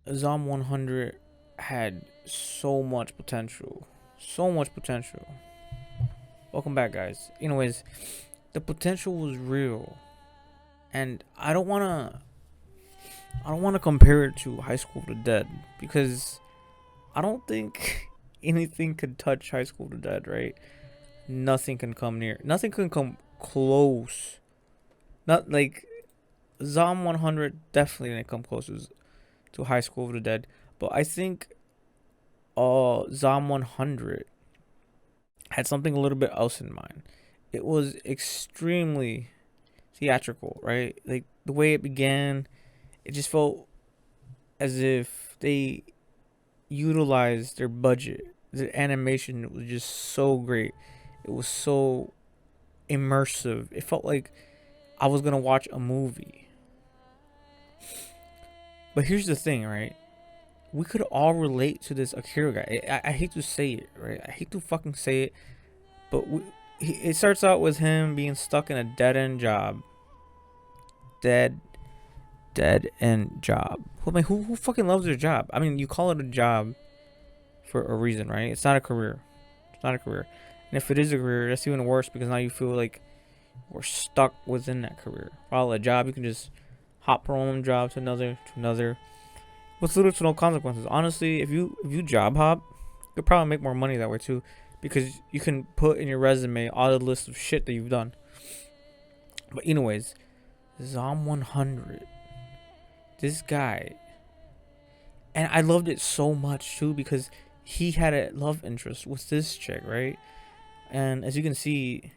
ZOM 100 had so much potential. So much potential. Welcome back, guys. Anyways, the potential was real. And I don't wanna compare it to High School of the Dead because I don't think anything could touch High School of the Dead, right? Nothing can come near. Nothing can come close. Not like ZOM 100 definitely didn't come close to High School of the Dead, but I think ZOM 100 had something a little bit else in mind. It was extremely theatrical, right? Like the way it began, it just felt as if they utilized their budget. The animation was just so great. It was so immersive. It felt like I was gonna watch a movie. But here's the thing, right? We could all relate to this Akira guy. I hate to say it, right? I hate to fucking say it, but it starts out with him being stuck in a dead end job. Dead end job. I mean, who fucking loves their job? I mean, you call it a job for a reason, right? It's not a career. It's not a career. And if it is a career, that's even worse because now you feel like we're stuck within that career. While a job, you can just hop from one job to another, with little to no consequences. Honestly, if you job hop, you could probably make more money that way too, because you can put in your resume all the list of shit that you've done. But anyways, ZOM 100, this guy, and I loved it so much too because he had a love interest with this chick, right? And as you can see,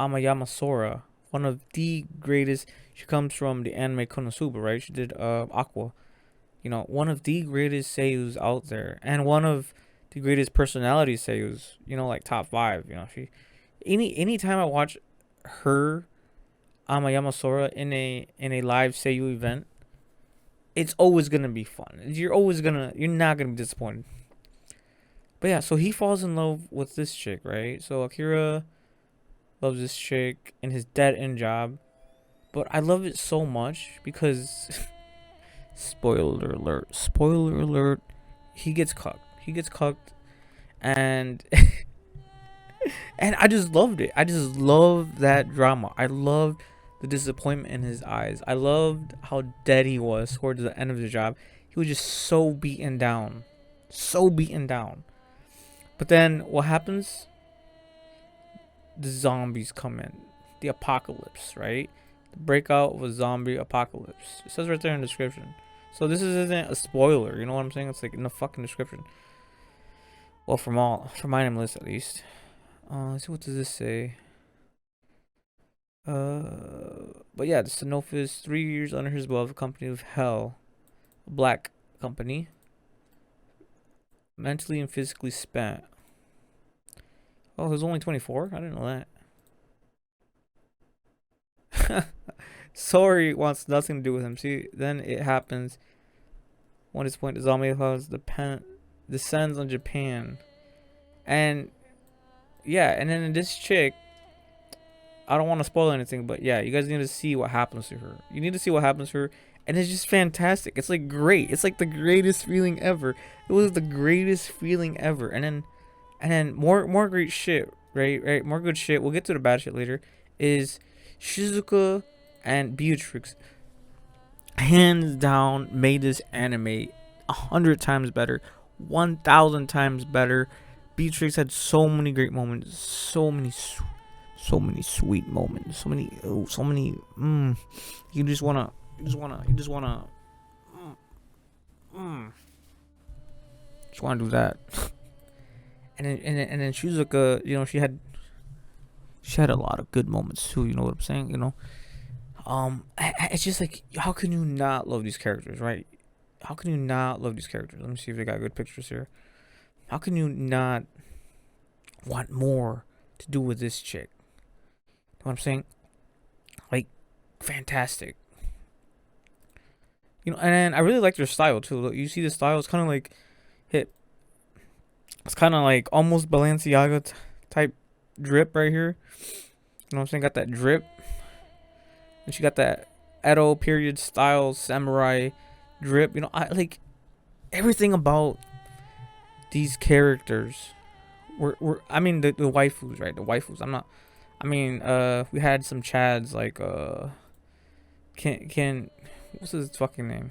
AIANimeArtHD, one of the greatest. She comes from the anime Konosuba, right? She did Aqua. You know, one of the greatest seiyus out there, and one of the greatest personality seiyus. You know, like top 5. You know, she anytime I watch her, AIANimeArtHD in a live seiyu event, it's always gonna be fun. You're not gonna be disappointed. But yeah, so he falls in love with this chick, right? So Akira loves this chick in his dead end job. But I love it so much because spoiler alert, he gets cucked. And and I just loved it. I just loved that drama. I loved the disappointment in his eyes. I loved how dead he was towards the end of the job. He was just so beaten down. So beaten down. But then what happens? The zombies come in. The apocalypse, right? The breakout of a zombie apocalypse. It says right there in the description. So this isn't a spoiler, you know what I'm saying? It's like in the fucking description. Well, from my name list at least. Let's see, what does this say? But yeah, the Sanophis, 3 years under his belt, a company of hell, a black company, mentally and physically spent. Oh, he was only 24? I didn't know that. Sorry wants nothing to do with him. See, then it happens. One is point, the zombie has descends on Japan. And yeah, and then this chick, I don't want to spoil anything, but yeah, you guys need to see what happens to her. You need to see what happens to her, and it's just fantastic. It's like great. It's like the greatest feeling ever. It was the greatest feeling ever. And then more great shit, right? More good shit. We'll get to the bad shit later. Is Shizuka and Beatrix hands down made this anime 100 times better, 1,000 times better. Beatrix had so many great moments, so many sweet moments, so many. You just wanna, just wanna do that. and then Shizuka, you know, she had a lot of good moments too. You know what I'm saying? You know, it's just like, how can you not love these characters, right? How can you not love these characters? Let me see if they got good pictures here. How can you not want more to do with this chick? You know what I'm saying? Like, fantastic. You know, and I really like their style too. Look, you see the style, it's kind of like hip. It's kind of like almost Balenciaga type drip right here. You know what I'm saying? Got that drip. And she got that Edo period style samurai drip. You know, I like everything about these characters. Were I mean the waifus, right? The waifus. I'm not. I mean, we had some chads like Ken what's his fucking name?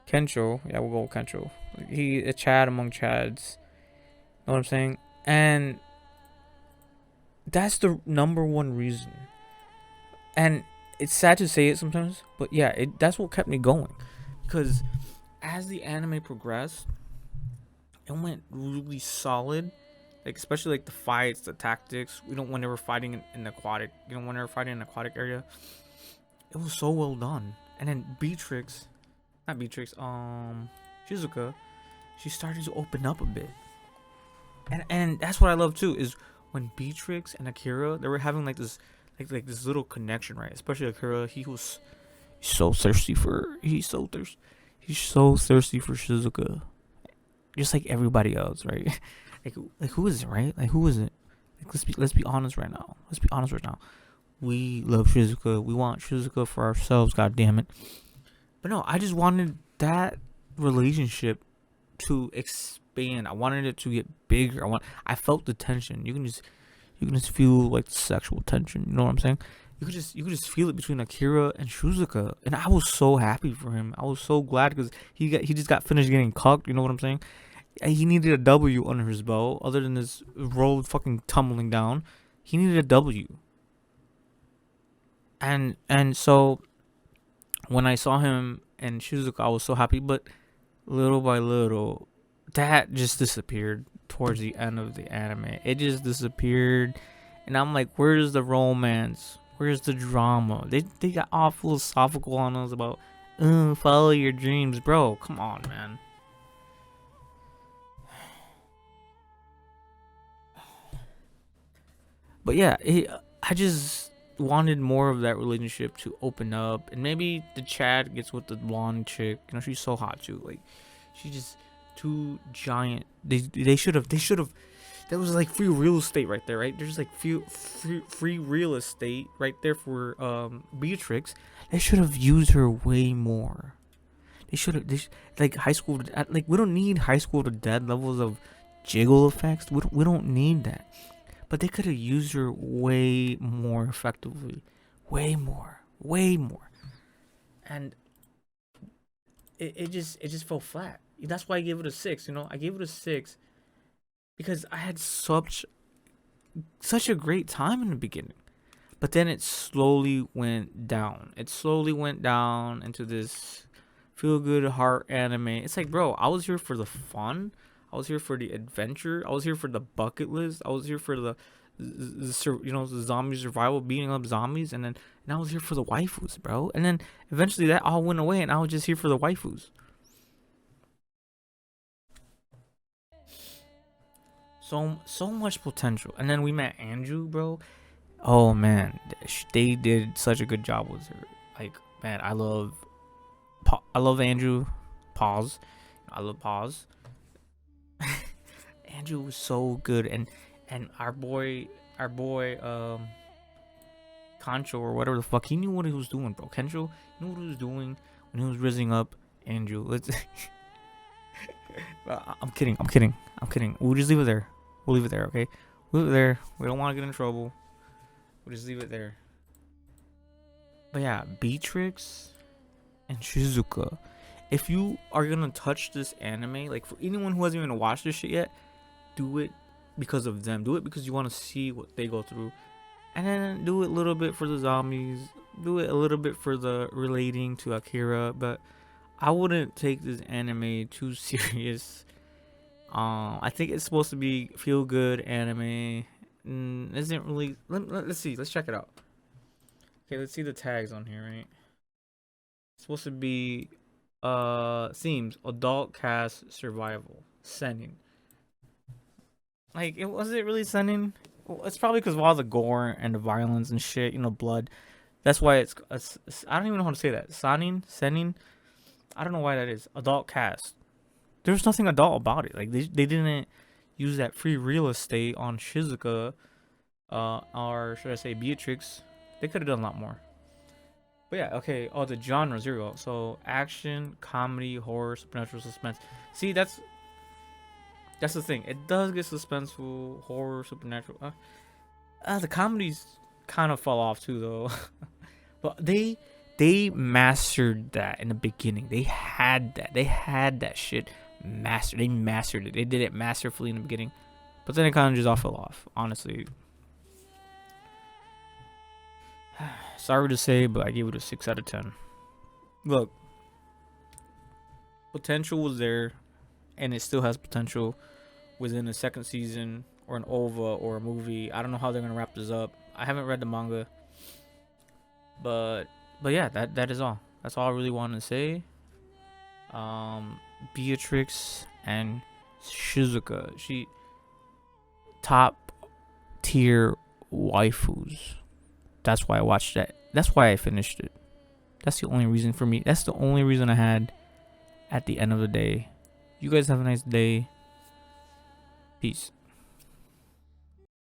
Kensho. Yeah, we'll go with Kensho. He a Chad among Chads. Know what I'm saying? And that's the number one reason. And it's sad to say it sometimes, but yeah, that's what kept me going. Because as the anime progressed, it went really solid. Like especially like the fights, the tactics. We don't when they were fighting in aquatic, when they were fighting in an aquatic area, it was so well done. And then Shizuka, she started to open up a bit. And that's what I love too, is when Beatrix and Akira, they were having like this this little connection, right? Especially Akira, he's so thirsty for Shizuka. Just like everybody else, right? like who is it, right? Like who is it? Like let's be honest right now. We love Shizuka. We want Shizuka for ourselves, god damn it. But no, I just wanted that relationship to expand. I wanted it to get bigger. I felt the tension. You can just feel like the sexual tension. You know what I'm saying? You could just feel it between Akira and Shizuka, and I was so happy for him. I was so glad because he just got finished getting cucked. You know what I'm saying? He needed a W under his belt, other than this road fucking tumbling down. He needed a W. And so when I saw him and Shizuka, I was so happy. But little by little, that just disappeared towards the end of the anime. It just disappeared, and I'm like, where's the romance? Where's the drama? They got all philosophical on us about follow your dreams, bro. Come on, man. But yeah, I just wanted more of that relationship to open up, and maybe the Chad gets with the blonde chick. You know, she's so hot too. Like, she just too giant. They should have. That was like free real estate right there, right? There's like free real estate right there for Beatrix. They should have used her way more. They should have. Like high school. Like we don't need high school to dead levels of jiggle effects. We don't need that. But they could have used her way more effectively. Way more. And it just fell flat. That's why I gave it a 6, you know? I gave it a 6 because I had such a great time in the beginning. But then it slowly went down. It slowly went down into this feel good heart anime. It's like, bro, I was here for the fun. I was here for the adventure. I was here for the bucket list. I was here for the zombie survival, beating up zombies, and I was here for the waifus, bro. And then eventually that all went away, and I was just here for the waifus. So much potential. And then we met Andrew, bro. Oh man, they did such a good job with her. Like, man, I love Andrew. Pause. I love Pause. Andrew was so good, and our boy Concho or whatever the fuck, he knew what he was doing, bro. Kencho knew what he was doing when he was rizzing up Andrew. I'm kidding. We'll just leave it there. We'll leave it there, okay? We'll leave it there. We don't want to get in trouble. We'll just leave it there. But yeah, Beatrix and Shizuka. If you are gonna touch this anime, like for anyone who hasn't even watched this shit yet, do it because of them. Do it because you want to see what they go through, and then do it a little bit for the zombies. Do it a little bit for the relating to Akira. But I wouldn't take this anime too serious. I think it's supposed to be feel good anime. Isn't really. Let's see. Let's check it out. Okay, let's see the tags on here. Right. It's supposed to be themes adult cast survival seinen. Like, it was it really seinen? Well, it's probably because of all the gore and the violence and shit, you know, blood. That's why it's I don't even know how to say that. Seinen. I don't know why that is. Adult cast. There's nothing adult about it. Like they didn't use that free real estate on Shizuka, or should I say Beatrix? They could have done a lot more. But yeah, okay. Oh, the genres. Here we go. So action, comedy, horror, supernatural, suspense. See, that's the thing. It does get suspenseful, horror, supernatural. The comedies kind of fall off too, though. But they mastered that in the beginning. They had that. They had that shit mastered. They mastered it. They did it masterfully in the beginning. But then it kind of just all fell off, honestly. Sorry to say, but I gave it a 6 out of 10. Look, potential was there, and it still has potential within a second season or an OVA or a movie. I don't know how they're gonna wrap this up. I haven't read the manga, but yeah, that is all. That's all I really wanted to say. Beatrix and Shizuka, she top tier waifus. That's why I watched that. That's why I finished it. That's the only reason for me. That's the only reason I had at the end of the day. You guys have a nice day. Peace.